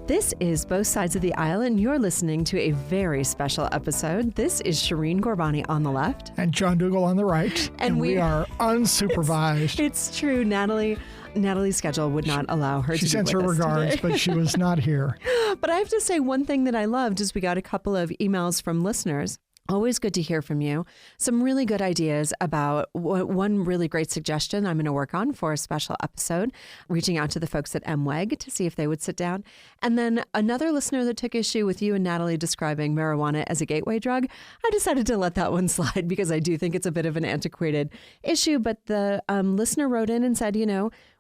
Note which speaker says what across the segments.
Speaker 1: This is Both Sides of the Aisle, and you're listening to a very special episode. This is Shireen Gorbani on the left.
Speaker 2: And John Dougal on the right. And we are unsupervised.
Speaker 1: It's true. Natalie's schedule would not allow her to be with us.
Speaker 2: She sends her regards,
Speaker 1: today.
Speaker 2: but she was not here.
Speaker 1: But I have to say, one thing that I loved is we got a couple of emails from listeners. Always good to hear from you. Some really good ideas about one really great suggestion I'm going to work on for a special episode, reaching out to the folks at MWEG to see if they would sit down. And then another listener that took issue with you and Natalie describing marijuana as a gateway drug. I decided to let that one slide because I do think it's a bit of an antiquated issue. But the listener wrote in and said,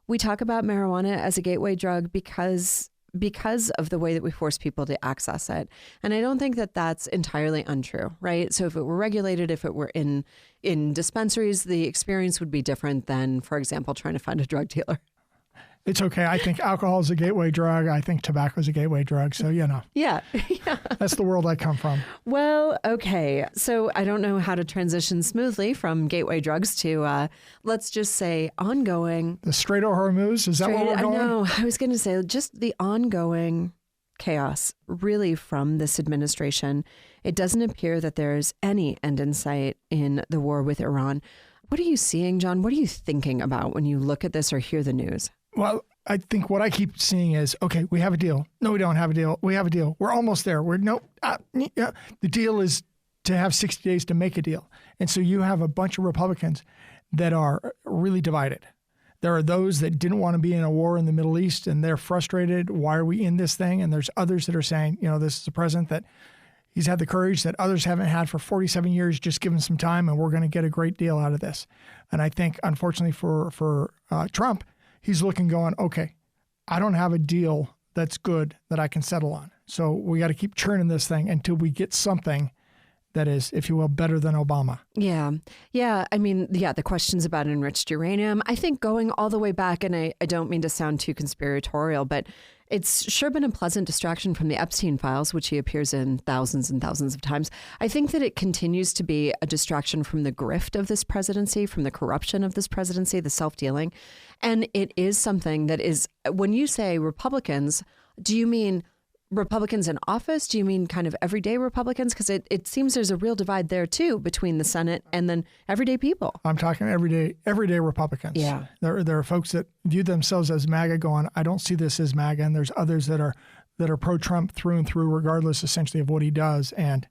Speaker 1: we talk about marijuana as a gateway drug because of the way that we force people to access it. And I don't think that that's entirely untrue, right? So if it were regulated, if it were in dispensaries, the experience would be different than, for example, trying to find a drug dealer.
Speaker 2: It's okay. I think alcohol is a gateway drug. I think tobacco is a gateway drug. So,
Speaker 1: Yeah.
Speaker 2: That's the world I come from.
Speaker 1: Well, okay. So I don't know how to transition smoothly from gateway drugs to, let's just say, ongoing.
Speaker 2: The Strait of Hormuz, is that where we're going?
Speaker 1: I know. I was going to say just the ongoing chaos, really, from this administration. It doesn't appear that there's any end in sight in the war with Iran. What are you seeing, John? What are you thinking about when you look at this or hear the news?
Speaker 2: Well, I think what I keep seeing is, okay, we have a deal. No, we don't have a deal. We have a deal. We're almost there. The deal is to have 60 days to make a deal. And so you have a bunch of Republicans that are really divided. There are those that didn't want to be in a war in the Middle East and they're frustrated. Why are we in this thing? And there's others that are saying, this is a president that he's had the courage that others haven't had for 47 years. Just give him some time and we're going to get a great deal out of this. And I think, unfortunately for Trump, he's looking going, okay, I don't have a deal that's good that I can settle on. So we got to keep churning this thing until we get something that is, if you will, better than Obama.
Speaker 1: Yeah. I mean, the questions about enriched uranium, I think going all the way back, and I don't mean to sound too conspiratorial, but it's sure been a pleasant distraction from the Epstein files, which he appears in thousands and thousands of times. I think that it continues to be a distraction from the grift of this presidency, from the corruption of this presidency, the self-dealing. And it is something that is, when you say Republicans, do you mean Republicans in office? Do you mean kind of everyday Republicans? Because it seems there's a real divide there, too, between the Senate and then everyday people.
Speaker 2: I'm talking everyday Republicans.
Speaker 1: Yeah.
Speaker 2: There are folks that view themselves as MAGA going, I don't see this as MAGA. And there's others that are pro-Trump through and through, regardless essentially of what he does. And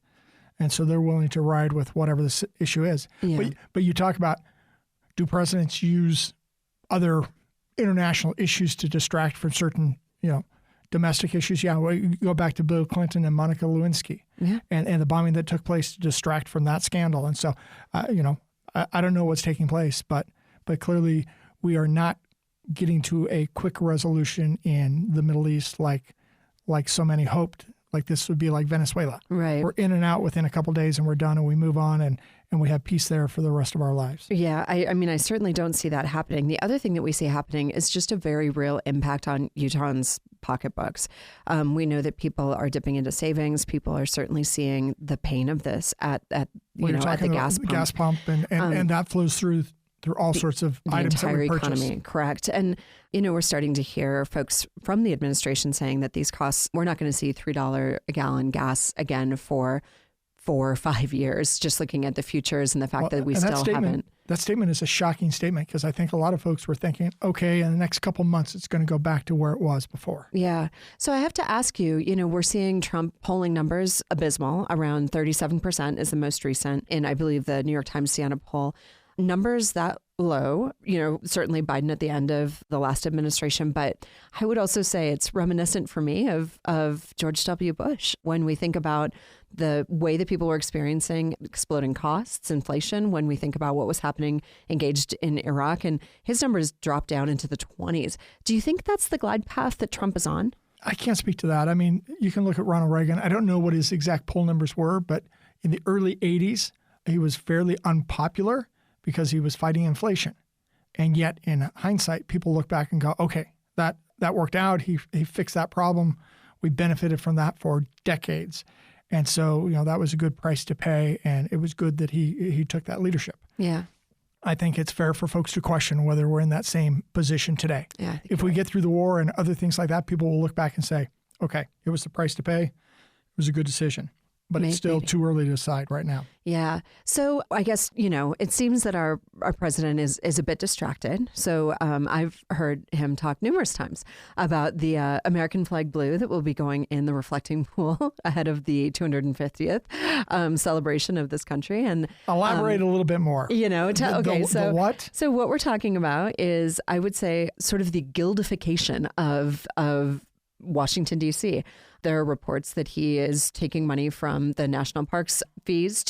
Speaker 2: so they're willing to ride with whatever the issue is.
Speaker 1: Yeah.
Speaker 2: But you talk about, do presidents use other international issues to distract from certain, domestic issues? Yeah, well, you go back to Bill Clinton and Monica Lewinsky and the bombing that took place to distract from that scandal. And so, I don't know what's taking place, but clearly we are not getting to a quick resolution in the Middle East like so many hoped. Like this would be like Venezuela.
Speaker 1: Right.
Speaker 2: We're in and out within a couple of days and we're done and we move on and we have peace there for the rest of our lives.
Speaker 1: Yeah, I mean, I certainly don't see that happening. The other thing that we see happening is just a very real impact on Utahns' pocketbooks. We know that people are dipping into savings. People are certainly seeing the pain of this at the gas pump.
Speaker 2: And that flows through all sorts of items that we purchase.
Speaker 1: The entire economy, correct. And, we're starting to hear folks from the administration saying that these costs, we're not going to see $3 a gallon gas again for 4 or 5 years, just looking at the futures and the fact that we still haven't.
Speaker 2: That statement is a shocking statement because I think a lot of folks were thinking, okay, in the next couple of months, it's going to go back to where it was before.
Speaker 1: Yeah. So I have to ask you, we're seeing Trump polling numbers abysmal. Around 37% is the most recent in, I believe, the New York Times Siena poll. Numbers that low, certainly Biden at the end of the last administration. But I would also say it's reminiscent for me of George W. Bush when we think about the way that people were experiencing exploding costs, inflation, when we think about what was happening engaged in Iraq, and his numbers dropped down into the 20s. Do you think that's the glide path that Trump is on?
Speaker 2: I can't speak to that. I mean, you can look at Ronald Reagan. I don't know what his exact poll numbers were, but in the early 80s, he was fairly unpopular because he was fighting inflation. And yet, in hindsight, people look back and go, okay, that worked out. He fixed that problem. We benefited from that for decades. And so, that was a good price to pay. And it was good that he took that leadership.
Speaker 1: Yeah.
Speaker 2: I think it's fair for folks to question whether we're in that same position today.
Speaker 1: Yeah,
Speaker 2: if we get through the war and other things like that, people will look back and say, okay, it was the price to pay. It was a good decision. But it's still too early to decide right now.
Speaker 1: Yeah. So I guess, it seems that our president is a bit distracted. So I've heard him talk numerous times about the American flag blue that will be going in the reflecting pool ahead of the 250th celebration of this country. And
Speaker 2: elaborate a little bit more.
Speaker 1: The
Speaker 2: what?
Speaker 1: So what we're talking about is, I would say, sort of the gildification of Washington, D.C. There are reports that he is taking money from the national parks fees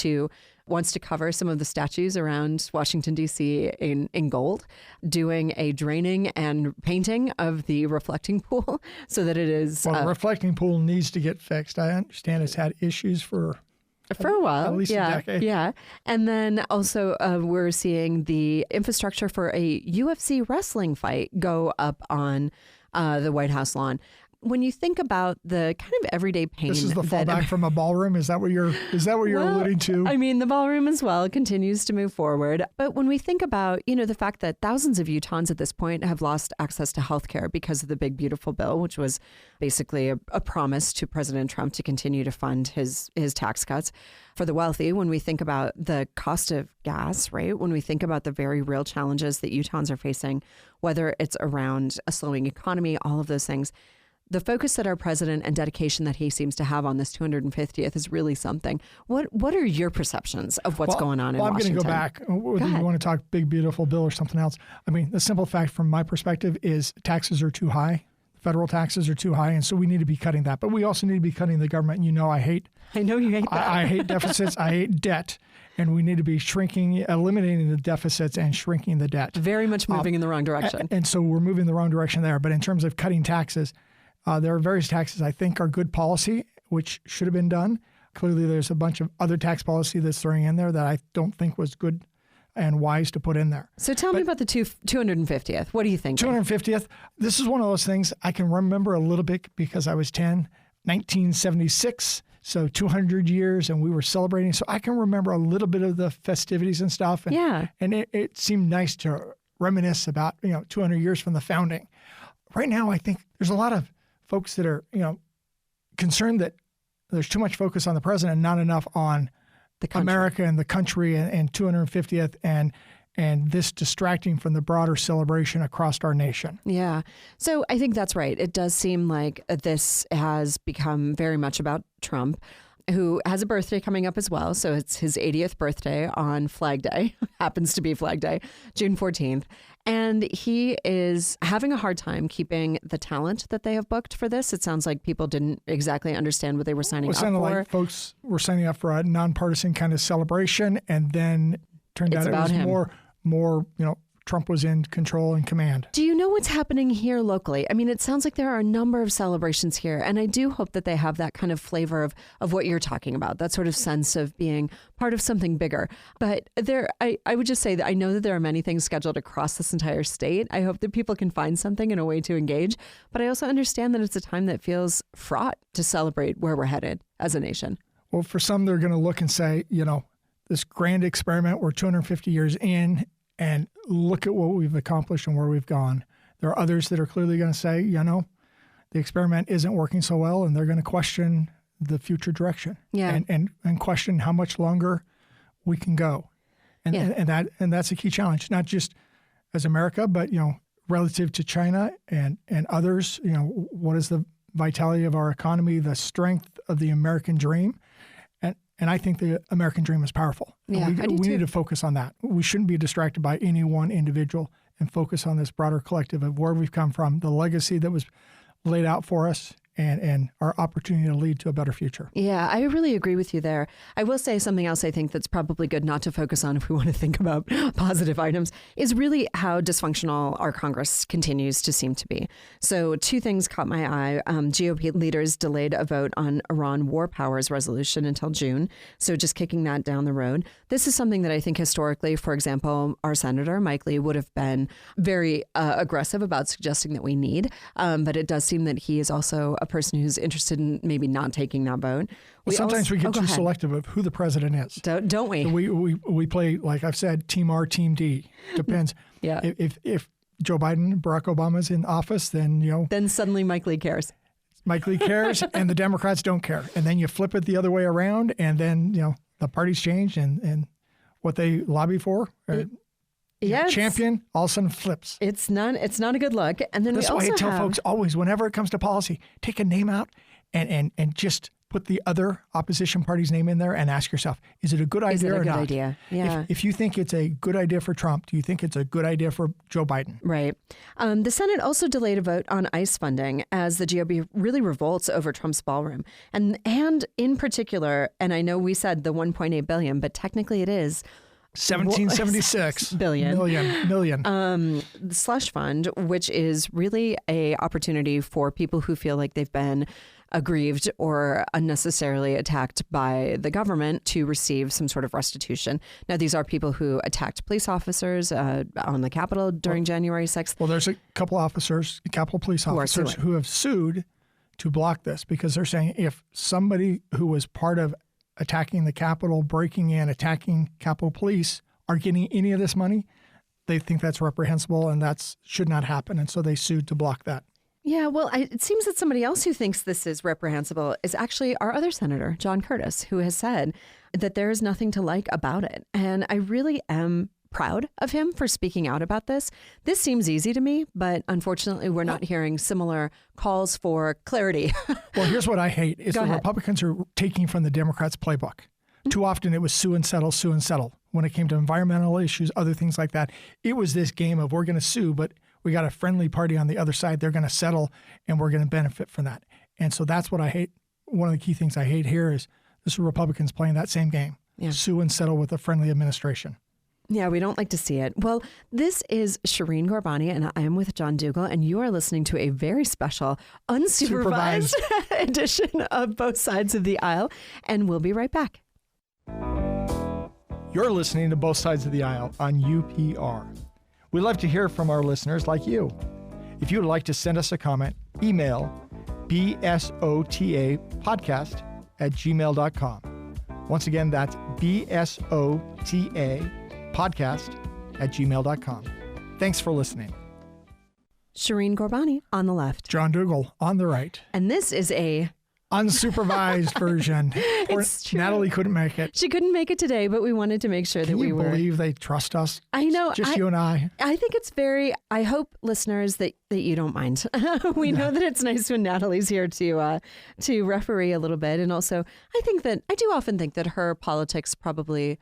Speaker 1: wants to cover some of the statues around Washington, D.C. in gold, doing a draining and painting of the reflecting pool so that it is...
Speaker 2: Well, the reflecting pool needs to get fixed. I understand it's had issues for
Speaker 1: a while.
Speaker 2: At least a decade.
Speaker 1: Yeah. And then also we're seeing the infrastructure for a UFC wrestling fight go up on the White House lawn. When you think about the kind of everyday pain,
Speaker 2: this is the fallback from a ballroom. Is that what you're alluding to?
Speaker 1: I mean, the ballroom as well continues to move forward. But when we think about, the fact that thousands of Utahns at this point have lost access to health care because of the Big Beautiful Bill, which was basically a promise to President Trump to continue to fund his tax cuts for the wealthy. When we think about the cost of gas, right? When we think about the very real challenges that Utahns are facing, whether it's around a slowing economy, all of those things. The focus that our president and dedication that he seems to have on this 250th is really something. What are your perceptions of what's going on in Washington?
Speaker 2: I'm going to go back. Whether you want to talk Big Beautiful Bill or something else. I mean, the simple fact from my perspective is taxes are too high. Federal taxes are too high, and so we need to be cutting that. But we also need to be cutting the government. I know you hate that. I hate deficits. I hate debt. And we need to be eliminating the deficits and shrinking the debt.
Speaker 1: Very much moving in the wrong direction.
Speaker 2: And so we're moving in the wrong direction there. But in terms of cutting taxes, there are various taxes I think are good policy, which should have been done. Clearly, there's a bunch of other tax policy that's throwing in there that I don't think was good and wise to put in there.
Speaker 1: So tell me about the 250th. What do you think?
Speaker 2: 250th. This is one of those things I can remember a little bit because I was 10, 1976. So 200 years and we were celebrating. So I can remember a little bit of the festivities and stuff. And it seemed nice to reminisce about, 200 years from the founding. Right now, I think there's a lot of folks that are, concerned that there's too much focus on the president and not enough on America and the country and 250th and this distracting from the broader celebration across our nation.
Speaker 1: Yeah. So I think that's right. It does seem like this has become very much about Trump, who has a birthday coming up as well. So it's his 80th birthday on Flag Day, happens to be Flag Day, June 14th. And he is having a hard time keeping the talent that they have booked for this. It sounds like people didn't exactly understand what they were signing up for. It sounded
Speaker 2: like folks were signing up for a nonpartisan kind of celebration, and then turned out it was more, Trump was in control and command.
Speaker 1: Do you know what's happening here locally? I mean, it sounds like there are a number of celebrations here, and I do hope that they have that kind of flavor of what you're talking about, that sort of sense of being part of something bigger. But I would just say that I know that there are many things scheduled across this entire state. I hope that people can find something and a way to engage. But I also understand that it's a time that feels fraught to celebrate where we're headed as a nation.
Speaker 2: Well, for some, they're going to look and say, this grand experiment, we're 250 years in, and look at what we've accomplished and where we've gone. There are others that are clearly going to say, the experiment isn't working so well, and they're going to question the future direction and question how much longer we can go. And that's a key challenge, not just as America, but, relative to China and others. What is the vitality of our economy, the strength of the American dream? And I think the American dream is powerful.
Speaker 1: Yeah,
Speaker 2: we need to focus on that. We shouldn't be distracted by any one individual and focus on this broader collective of where we've come from, the legacy that was laid out for us, and our opportunity to lead to a better future.
Speaker 1: Yeah, I really agree with you there. I will say something else I think that's probably good not to focus on if we want to think about positive items is really how dysfunctional our Congress continues to seem to be. So 2 things caught my eye. GOP leaders delayed a vote on Iran war powers resolution until June. So just kicking that down the road. This is something that I think historically, for example, our Senator Mike Lee would have been very aggressive about suggesting that we need. But it does seem that he is also a person who's interested in maybe not taking that vote.
Speaker 2: Sometimes we get too selective of who the president is.
Speaker 1: Don't we?
Speaker 2: We play, like I've said, Team R, Team D. Depends.
Speaker 1: Yeah.
Speaker 2: If Joe Biden, Barack Obama's in office, then
Speaker 1: Then suddenly Mike Lee cares.
Speaker 2: Mike Lee cares, and the Democrats don't care. And then you flip it the other way around, and then the parties change, and what they lobby for, champion, all of a sudden flips.
Speaker 1: It's not a good look. And then
Speaker 2: that's why I tell folks always, whenever it comes to policy, take a name out and just put the other opposition party's name in there and ask yourself, is it a good idea or not? Is it a good
Speaker 1: idea? Yeah.
Speaker 2: If you think it's a good idea for Trump, do you think it's a good idea for Joe Biden?
Speaker 1: Right. The Senate also delayed a vote on ICE funding as the GOP really revolts over Trump's ballroom. And in particular, and I know we said the $1.8 billion, but technically it is
Speaker 2: 1776 million.
Speaker 1: The slush fund, which is really a opportunity for people who feel like they've been aggrieved or unnecessarily attacked by the government to receive some sort of restitution. Now, these are people who attacked police officers on the Capitol during January 6th.
Speaker 2: Well, there's a couple officers, Capitol police officers, who have sued to block this because they're saying if somebody who was part of attacking the Capitol, breaking in, attacking Capitol Police are getting any of this money, they think that's reprehensible and that should not happen. And so they sued to block that.
Speaker 1: Yeah, well, it seems that somebody else who thinks this is reprehensible is actually our other senator, John Curtis, who has said that there is nothing to like about it. And I really am proud of him for speaking out about this. This seems easy to me, but unfortunately, we're not hearing similar calls for clarity.
Speaker 2: Well, here's what I hate is Republicans are taking from the Democrats' playbook. Too often it was sue and settle, sue and settle. When it came to environmental issues, other things like that, it was this game of we're going to sue, but we got a friendly party on the other side. They're going to settle and we're going to benefit from that. And so that's what I hate. One of the key things I hate here is this is Republicans playing that same game. Yeah. Sue and settle with a friendly administration.
Speaker 1: Yeah, we don't like to see it. Well, this is Shireen Gorbani, and I am with John Dougal, and you are listening to a very special, unsupervised edition of Both Sides of the Aisle, and we'll be right back.
Speaker 2: You're listening to Both Sides of the Aisle on UPR. We love to hear from our listeners like you. If you would like to send us a comment, email bsotapodcast@gmail.com. Once again, that's bsotapodcast@gmail.com. Thanks for listening.
Speaker 1: Shireen Gorbani on the left.
Speaker 2: John Dougal on the right.
Speaker 1: And this is a
Speaker 2: unsupervised version.
Speaker 1: It's true.
Speaker 2: Natalie couldn't make it.
Speaker 1: She couldn't make it today, but we wanted to make sure that we were.
Speaker 2: Can you believe they trust us?
Speaker 1: I know.
Speaker 2: Just you and I.
Speaker 1: I think it's I hope listeners that you don't mind. We know that it's nice when Natalie's here to referee a little bit. And also, I do often think that her politics probably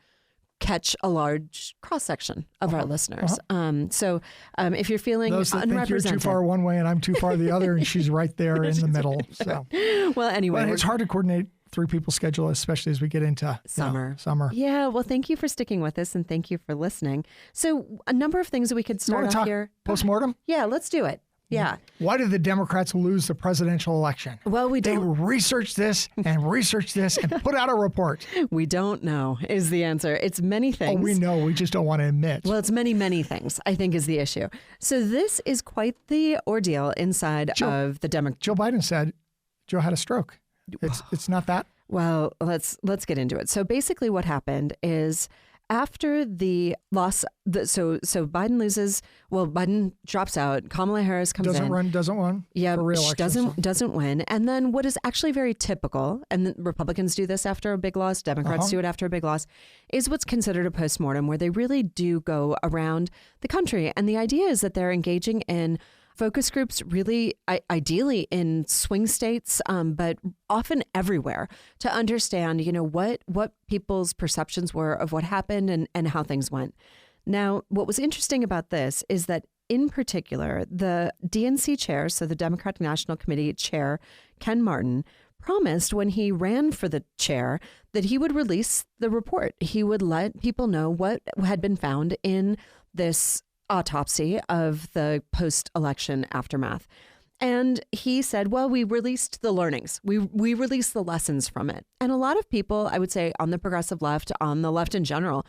Speaker 1: catch a large cross-section of our listeners. So if you're feeling
Speaker 2: those that
Speaker 1: unrepresented,
Speaker 2: think you're too far one way and I'm too far the other, and she's right there in the middle. So,
Speaker 1: well, anyway,
Speaker 2: it's hard to coordinate three people's schedule, especially as we get into summer.
Speaker 1: Yeah. Well, thank you for sticking with us and thank you for listening. So a number of things that we could start off here.
Speaker 2: Post-mortem?
Speaker 1: Yeah, let's do it. Yeah.
Speaker 2: Why did the Democrats lose the presidential election?
Speaker 1: Well,
Speaker 2: They researched this and put out a report.
Speaker 1: We don't know is the answer. It's many things.
Speaker 2: Oh, we know. We just don't want to admit.
Speaker 1: Well, it's many, many things, I think, is the issue. So this is quite the ordeal inside of the Democrats.
Speaker 2: Joe Biden said Joe had a stroke. It's not that.
Speaker 1: Well, let's get into it. So basically what happened is after the loss, so Biden loses. Well, Biden drops out. Kamala Harris comes in.
Speaker 2: Doesn't win.
Speaker 1: Yeah,
Speaker 2: for re-election,
Speaker 1: doesn't win. And then what is actually very typical, and Republicans do this after a big loss, Democrats do it after a big loss, is what's considered a post-mortem, where they really do go around the country. And the idea is that they're engaging in focus groups, really ideally in swing states, but often everywhere, to understand, what people's perceptions were of what happened and how things went. Now, what was interesting about this is that in particular, the DNC chair, so the Democratic National Committee chair, Ken Martin, promised when he ran for the chair that he would release the report. He would let people know what had been found in this autopsy of the post-election aftermath. And he said, well, we released the learnings. We released the lessons from it. And a lot of people, I would say on the progressive left, on the left in general,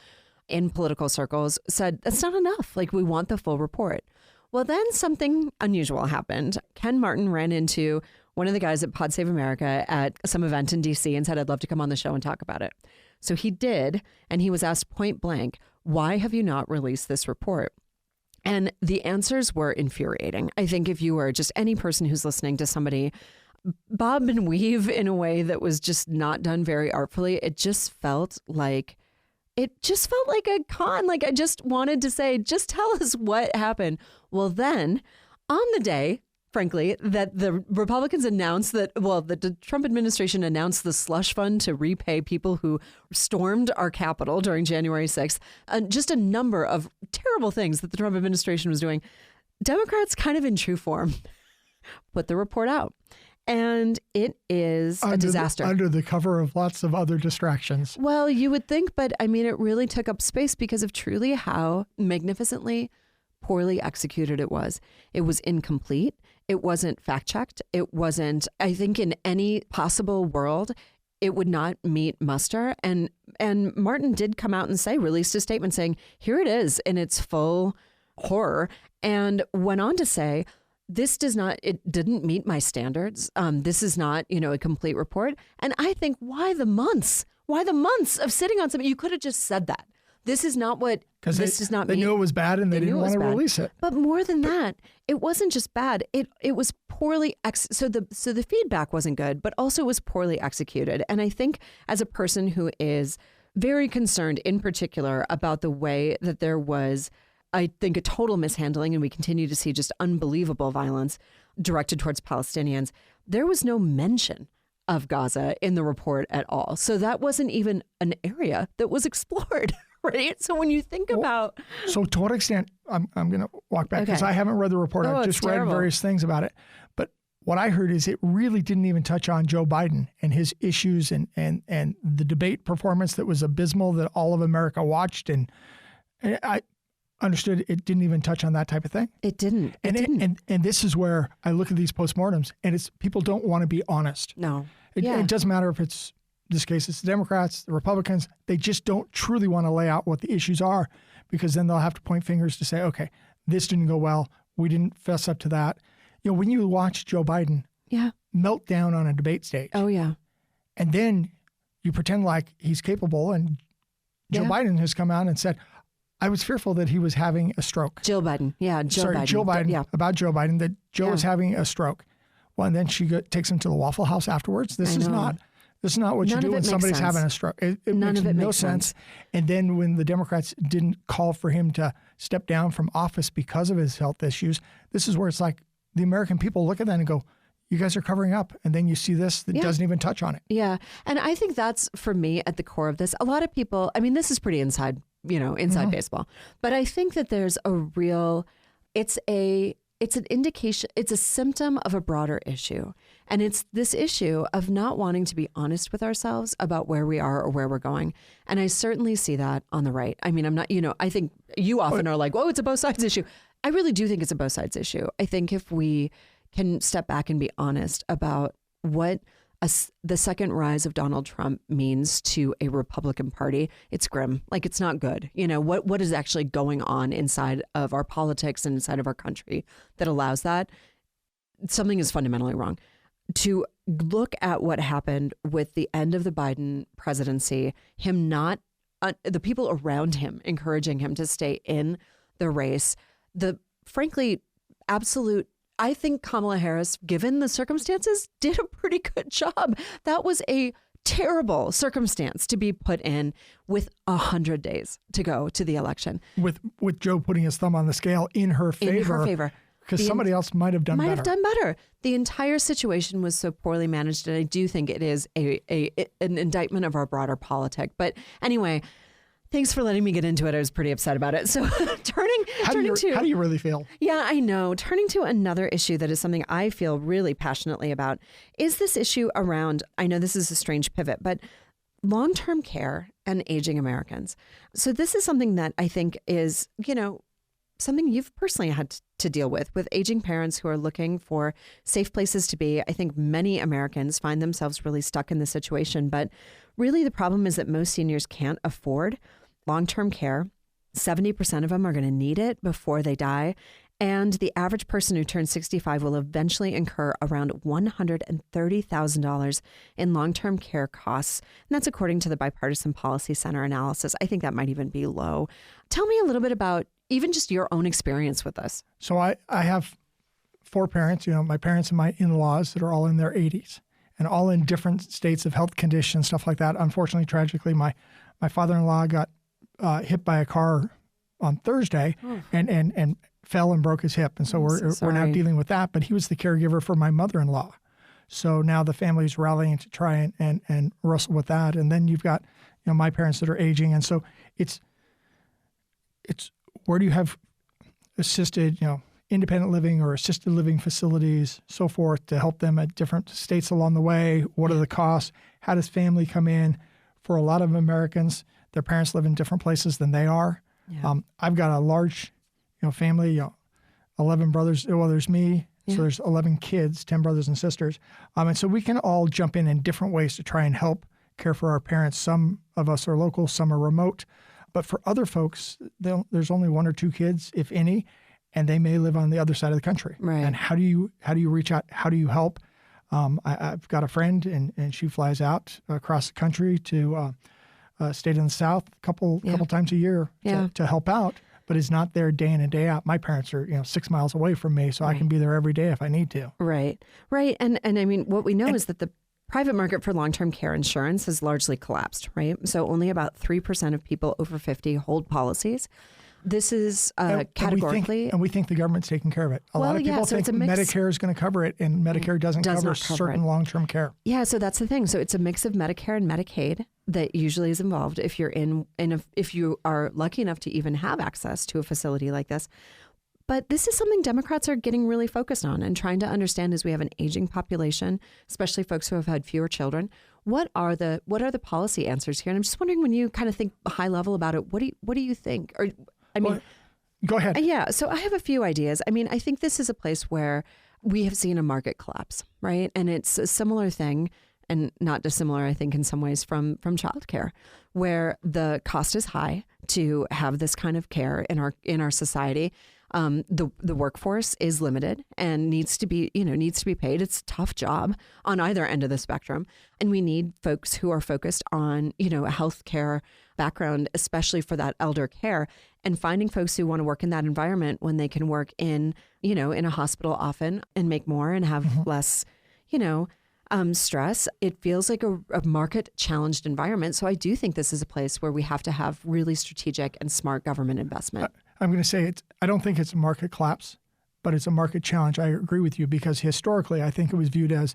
Speaker 1: in political circles, said, that's not enough. Like, we want the full report. Well, then something unusual happened. Ken Martin ran into one of the guys at Pod Save America at some event in D.C. and said, I'd love to come on the show and talk about it. So he did. And he was asked point blank, why have you not released this report? And the answers were infuriating. I think if you were just any person who's listening to somebody bob and weave in a way that was just not done very artfully. It just felt like a con. Like I just wanted to say, just tell us what happened. Well, then on the day, frankly, that the Republicans announced the Trump administration announced the slush fund to repay people who stormed our Capitol during January 6th, just a number of terrible things that the Trump administration was doing. Democrats, kind of in true form, put the report out. And it is a disaster.
Speaker 2: Under the cover of lots of other distractions.
Speaker 1: Well, you would think, but I mean, it really took up space because of truly how magnificently poorly executed it was. It was incomplete. It wasn't fact-checked. It wasn't, I think in any possible world, it would not meet muster. And Martin did come out and released a statement saying, here it is in its full horror, and went on to say, it didn't meet my standards. This is not, a complete report. And I think why the months of sitting on something? You could have just said that. This is not what, this is not me.
Speaker 2: They knew it was bad and they didn't want to release it.
Speaker 1: But more than that, it wasn't just bad. It was poorly, so the feedback wasn't good, but also it was poorly executed. And I think as a person who is very concerned in particular about the way that there was, I think, a total mishandling, and we continue to see just unbelievable violence directed towards Palestinians, there was no mention of Gaza in the report at all. So that wasn't even an area that was explored, right? So when you think about...
Speaker 2: So to what extent, I'm going to walk back because I haven't read the report. I've just read various things about it. But what I heard is it really didn't even touch on Joe Biden and his issues and the debate performance that was abysmal that all of America watched. And I understood it didn't even touch on that type of thing.
Speaker 1: It didn't.
Speaker 2: And this is where I look at these postmortems, and it's people don't want to be honest.
Speaker 1: No.
Speaker 2: It doesn't matter if it's, in this case, it's the Democrats, the Republicans. They just don't truly want to lay out what the issues are, because then they'll have to point fingers to say, okay, this didn't go well. We didn't fess up to that. When you watch Joe Biden melt down on a debate stage.
Speaker 1: Oh, yeah.
Speaker 2: And then you pretend like he's capable, and Joe Biden has come out and said, I was fearful that he was having a stroke.
Speaker 1: Jill Biden. Yeah, Joe Biden.
Speaker 2: Yeah. About Joe Biden, that Joe was having a stroke. Well, and then she takes him to the Waffle House afterwards. This is not what you do when somebody's having a stroke. It makes no sense. And then when the Democrats didn't call for him to step down from office because of his health issues, this is where it's like the American people look at that and go, you guys are covering up. And then you see this that doesn't even touch on it. Yeah.
Speaker 1: And I think that's, for me, at the core of this. A lot of people, I mean, this is pretty inside baseball. But I think that there's a real, it's an indication, it's a symptom of a broader issue. And it's this issue of not wanting to be honest with ourselves about where we are or where we're going. And I certainly see that on the right. I mean, I'm not, I think you often are like, oh, it's a both sides issue. I really do think it's a both sides issue. I think if we can step back and be honest about what the second rise of Donald Trump means to a Republican Party, it's grim. Like, it's not good. What is actually going on inside of our politics and inside of our country that allows that? Something is fundamentally wrong. To look at what happened with the end of the Biden presidency, him not, the people around him encouraging him to stay in the race, frankly, absolute, I think Kamala Harris, given the circumstances, did a pretty good job. That was a terrible circumstance to be put in with 100 days to go to the election.
Speaker 2: With Joe putting his thumb on the scale in her favor.
Speaker 1: In her favor.
Speaker 2: Because somebody else might have done better. The entire situation was so poorly managed, and I do think it is an indictment of our broader politic. But anyway, thanks for letting me get into it. I was pretty upset about it. So how do you really feel?
Speaker 1: Yeah, I know. Turning to another issue that is something I feel really passionately about is this issue around, I know this is a strange pivot, but long-term care and aging Americans. So this is something that I think is, something you've personally had to deal with aging parents who are looking for safe places to be. I think many Americans find themselves really stuck in this situation, but really the problem is that most seniors can't afford long-term care. 70% of them are going to need it before they die. And the average person who turns 65 will eventually incur around $130,000 in long-term care costs. And that's according to the Bipartisan Policy Center analysis. I think that might even be low. Tell me a little bit about even just your own experience with this.
Speaker 2: So I have four parents, my parents and my in-laws that are all in their 80s and all in different states of health conditions, stuff like that. Unfortunately, tragically, my father-in-law got hit by a car on Thursday and fell and broke his hip. And so we're now dealing with that. But he was the caregiver for my mother-in-law. So now the family's rallying to try and wrestle with that. And then you've got, my parents that are aging. And so it's where do you have assisted, independent living or assisted living facilities, so forth, to help them at different states along the way? What are the costs? How does family come in? For a lot of Americans, their parents live in different places than they are. Yeah. I've got a large, family, 11 brothers. Well, there's me. Yeah. So there's 11 kids, 10 brothers and sisters. And so we can all jump in different ways to try and help care for our parents. Some of us are local, some are remote. But for other folks, there's only one or two kids, if any, and they may live on the other side of the country.
Speaker 1: Right.
Speaker 2: And how do you reach out? How do you help? I've got a friend, and she flies out across the country to state in the South a couple times a year to help out, but is not there day in and day out. My parents are 6 miles away from me, so I can be there every day if I need to.
Speaker 1: Right. And I mean, what we know is that the private market for long-term care insurance has largely collapsed, right? So only about 3% of people over 50 hold policies. This is categorically...
Speaker 2: And we think the government's taking care of it. A lot of people think Medicare is going to cover it, and Medicare does not cover certain long-term care.
Speaker 1: Yeah, so that's the thing. So it's a mix of Medicare and Medicaid that usually is involved if you're if you are lucky enough to even have access to a facility like this. But this is something Democrats are getting really focused on and trying to understand as we have an aging population, especially folks who have had fewer children. What are the policy answers here? And I'm just wondering, when you kind of think high level about it, what do you think? Or
Speaker 2: go ahead.
Speaker 1: Yeah. So I have a few ideas. I mean, I think this is a place where we have seen a market collapse, right? And it's a similar thing, and not dissimilar, I think, in some ways from childcare, where the cost is high to have this kind of care in our society. The workforce is limited and needs to be paid. It's a tough job on either end of the spectrum. And we need folks who are focused on, a healthcare background, especially for that elder care, and finding folks who want to work in that environment when they can work in a hospital often and make more and have less, stress. It feels like a market challenged environment. So I do think this is a place where we have to have really strategic and smart government investment.
Speaker 2: I'm going to say I don't think it's a market collapse, but it's a market challenge. I agree with you, because historically, I think it was viewed as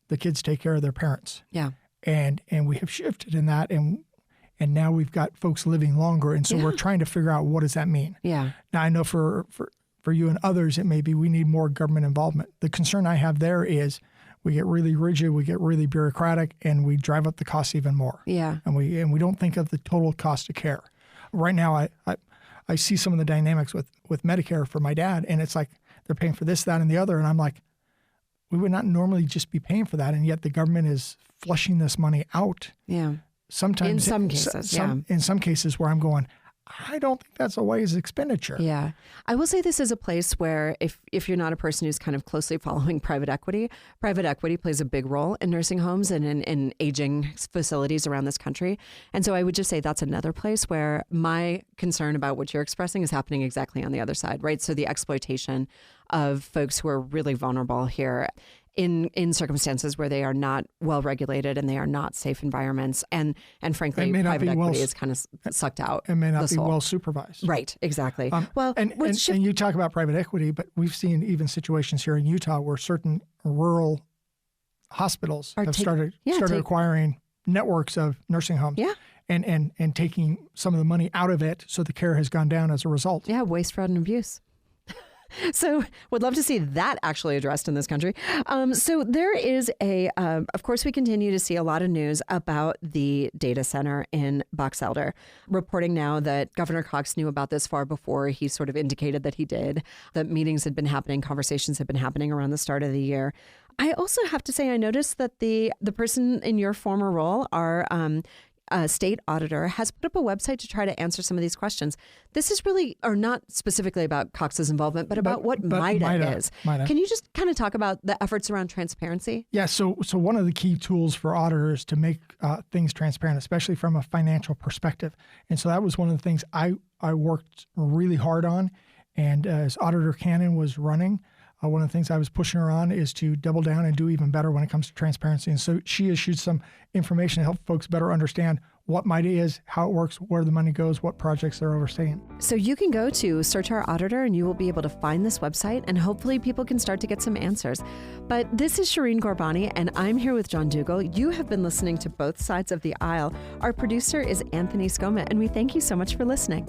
Speaker 2: the kids take care of their parents.
Speaker 1: Yeah.
Speaker 2: And we have shifted in that, and now we've got folks living longer. And so we're trying to figure out, what does that mean?
Speaker 1: Yeah.
Speaker 2: Now, I know for you and others, it may be we need more government involvement. The concern I have there is we get really rigid, we get really bureaucratic, and we drive up the costs even more.
Speaker 1: Yeah.
Speaker 2: And we don't think of the total cost of care. Right now, I see some of the dynamics with Medicare for my dad, and it's like they're paying for this, that, and the other. And I'm like, we would not normally just be paying for that, and yet the government is flushing this money out.
Speaker 1: Yeah.
Speaker 2: Sometimes
Speaker 1: in some cases,
Speaker 2: in some cases where I'm going, I don't think that's a wise expenditure.
Speaker 1: Yeah. I will say this is a place where if you're not a person who's kind of closely following private equity plays a big role in nursing homes and in aging facilities around this country. And so I would just say that's another place where my concern about what you're expressing is happening exactly on the other side, right? So the exploitation of folks who are really vulnerable here in circumstances where they are not well regulated and they are not safe environments, and frankly, private equity is kind of sucked out.
Speaker 2: It may not be well supervised.
Speaker 1: Right, exactly.
Speaker 2: And you talk about private equity, but we've seen even situations here in Utah where certain rural hospitals have started acquiring networks of nursing homes.
Speaker 1: Yeah.
Speaker 2: And taking some of the money out of it, so the care has gone down as a result.
Speaker 1: Yeah, waste, fraud, and abuse. So would love to see that actually addressed in this country. So there is of course, we continue to see a lot of news about the data center in Box Elder, reporting now that Governor Cox knew about this far before he sort of indicated that he did, that meetings had been happening, conversations had been happening around the start of the year. I also have to say, I noticed that the person in your former role, our state auditor, has put up a website to try to answer some of these questions. This is really, or not specifically about Cox's involvement, but about what MIDA is. Can you just kind of talk about the efforts around transparency?
Speaker 2: Yeah, so one of the key tools for auditors to make things transparent, especially from a financial perspective. And so that was one of the things I worked really hard on. And as Auditor Cannon was running, One of the things I was pushing her on is to double down and do even better when it comes to transparency. And so she issued some information to help folks better understand what MIDA is, how it works, where the money goes, what projects they're overseeing.
Speaker 1: So you can go to Search Our Auditor and you will be able to find this website, and hopefully people can start to get some answers. But this is Shireen Gorbani, and I'm here with John Dougal. You have been listening to Both Sides of the Aisle. Our producer is Anthony Scoma, and we thank you so much for listening.